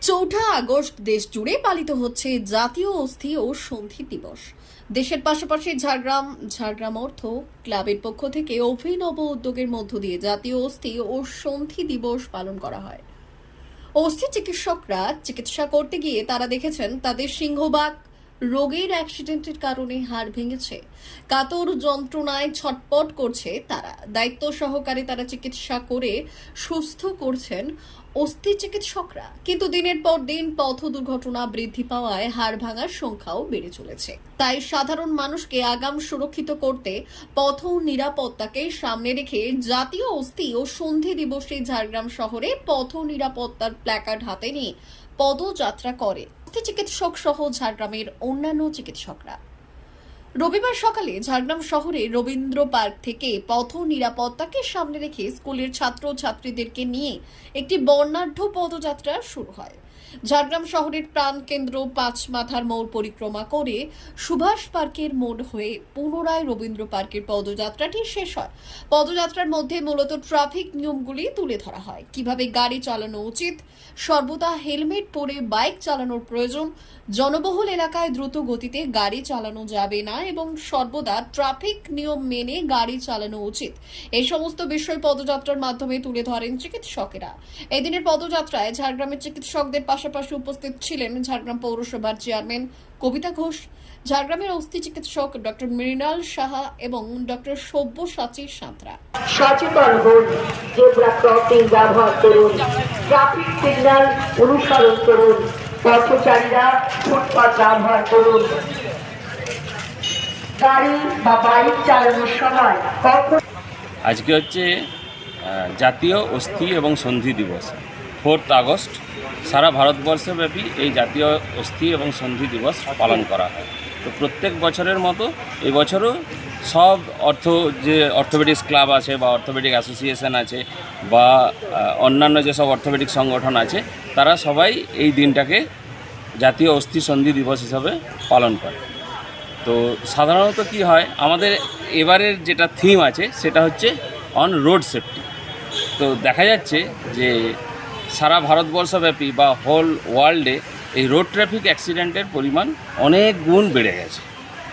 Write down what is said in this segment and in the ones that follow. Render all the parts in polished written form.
চৌঠা আগস্ট দেশ জুড়ে পালিত হচ্ছে জাতীয় অস্থি ও সন্ধি দিবস। দেশের পাশাপাশি ঝাড়গ্রাম অর্থ ক্লাবের পক্ষ থেকে অভিনব উদ্যোগের মধ্য দিয়ে জাতীয় অস্থি ও সন্ধি দিবস পালন করা হয়। অস্থি চিকিৎসকরা চিকিৎসা করতে গিয়ে তারা দেখেছেন তাদের সিংহভাগ রোগীর অ্যাক্সিডেন্টের কারণে হাড় ভেঙেছে, কাতর যন্ত্রণায় ছটপট করছে। তারা দায়িত্ব সহকারে তারা চিকিৎসা করে সুস্থ করছেন অস্থি চিকিৎসকরা। কিন্তু দিনের পর দিন পথ দুর্ঘটনা বৃদ্ধি পাওয়ায় হাড় ভাঙার সংখ্যাও বেড়ে চলেছে। তাই সাধারণ মানুষকে আগাম সুরক্ষিত করতে পথ নিরাপত্তাকে সামনে রেখে জাতীয় অস্থি ও সন্ধি দিবসে ঝাড়গ্রাম শহরে পথ নিরাপত্তার প্ল্যাকার্ড হাতে নিয়ে পদযাত্রা করে অস্থি চিকিৎসক সহ ঝাড়গ্রামের অন্যান্য চিকিৎসকরা। রবিবার সকালে ঝাড়গ্রাম শহরে রবীন্দ্র পার্ক থেকে পথ নিরাপত্তাকে সামনে রেখে স্কুলের ছাত্র ছাত্রীদেরকে নিয়ে একটি বর্ণাঢ্য পদযাত্রা শুরু হয়। ঝাড়গ্রাম শহরের প্রাণকেন্দ্র পাঁচ মাথার মোড় পরিক্রমা করে সুভাষ পার্কের মোড় হয়ে পুনরায় রবীন্দ্র পার্কের পদযাত্রাটি শেষ হয়। পদযাত্রার মধ্যে মূলত ট্রাফিক নিয়মগুলি তুলে ধরা হয়, কিভাবে গাড়ি চালানো উচিত, সর্বদা হেলমেট পরে বাইক চালানোর প্রয়োজন, জনবহুল এলাকায় দ্রুত গতিতে গাড়ি চালানো যাবে না এবং সর্বদা ট্রাফিক নিয়ম মেনে গাড়ি চালানো উচিত। এই সমস্ত বিষয় পদযাত্রার মাধ্যমে তুলে ধরেন চিকিৎসকেরা। এদিনের পদযাত্রায় ঝাড়গ্রামের চিকিৎসকদের পাশাপাশি উপস্থিত ছিলেন ঝাড়গ্রাম পৌরসভার চেয়ারম্যান কবিতা ঘোষ, ঝাড়গ্রামের অস্থি চিকিৎসক ডক্টর মৃণাল সাহা এবং ডক্টর সব্যসাচী সাঁতরা। সচেতন হন, জেব্রা ক্রসিং ব্যবহার করুন, ট্রাফিক সিগন্যাল অনুসরণ করুন, পথচারীরা ফুটপাত ব্যবহার করুন। গাড়ি বা বাইক চালানোর সময় আজকে হচ্ছে জাতীয় অস্থি এবং সন্ধি দিবস, 4 আগস্ট। সারা ভারতবর্ষব্যাপী এই জাতীয় অস্থি এবং সন্ধি দিবস পালন করা হয়। তো প্রত্যেক বছরের মতো এবছরও সব অর্থোপেডিক্স ক্লাব আছে বা অর্থোপেডিক অ্যাসোসিয়েশন আছে বা অন্যান্য যেসব অর্থোপেডিক সংগঠন আছে, তারা সবাই এই দিনটাকে জাতীয় অস্থি সন্ধি দিবস হিসাবে পালন করে। তো সাধারণত কি হয়, আমাদের এবারের যেটা থিম আছে সেটা হচ্ছে অন রোড সেফটি। তো দেখা যাচ্ছে যে সারা ভারতবর্ষব্যাপী বা হোল ওয়ার্ল্ডে এই রোড ট্রাফিক অ্যাক্সিডেন্টের পরিমাণ অনেক গুণ বেড়ে গেছে।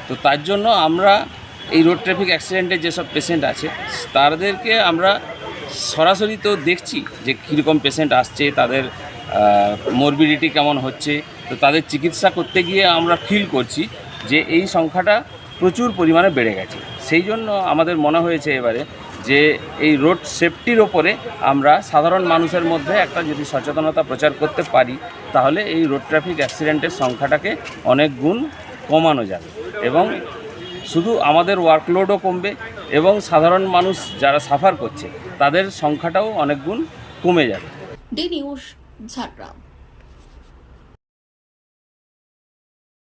তো তার জন্য আমরা এই রোড ট্রাফিক অ্যাক্সিডেন্টের যেসব পেশেন্ট আছে তাদেরকে আমরা সরাসরি তো দেখছি যে কীরকম পেশেন্ট আসছে, তাদের মরবিডিটি কেমন হচ্ছে। তো তাদের চিকিৎসা করতে গিয়ে আমরা ফিল করছি যে এই সংখ্যাটা প্রচুর পরিমাণে বেড়ে গেছে। সেই জন্য আমাদের মনে হয়েছে এবারে যে এই রোড সেফটির ওপরে আমরা সাধারণ মানুষের মধ্যে একটা যদি সচেতনতা প্রচার করতে পারি, তাহলে এই রোড ট্রাফিক অ্যাক্সিডেন্টের সংখ্যাটাকে অনেক গুণ কমানো যাবে এবং শুধু আমাদের ওয়ার্কলোডও কমবে এবং সাধারণ মানুষ যারা সাফার করছে তাদের সংখ্যাটাও অনেক গুণ কমে যাবে। D news, Jhargram.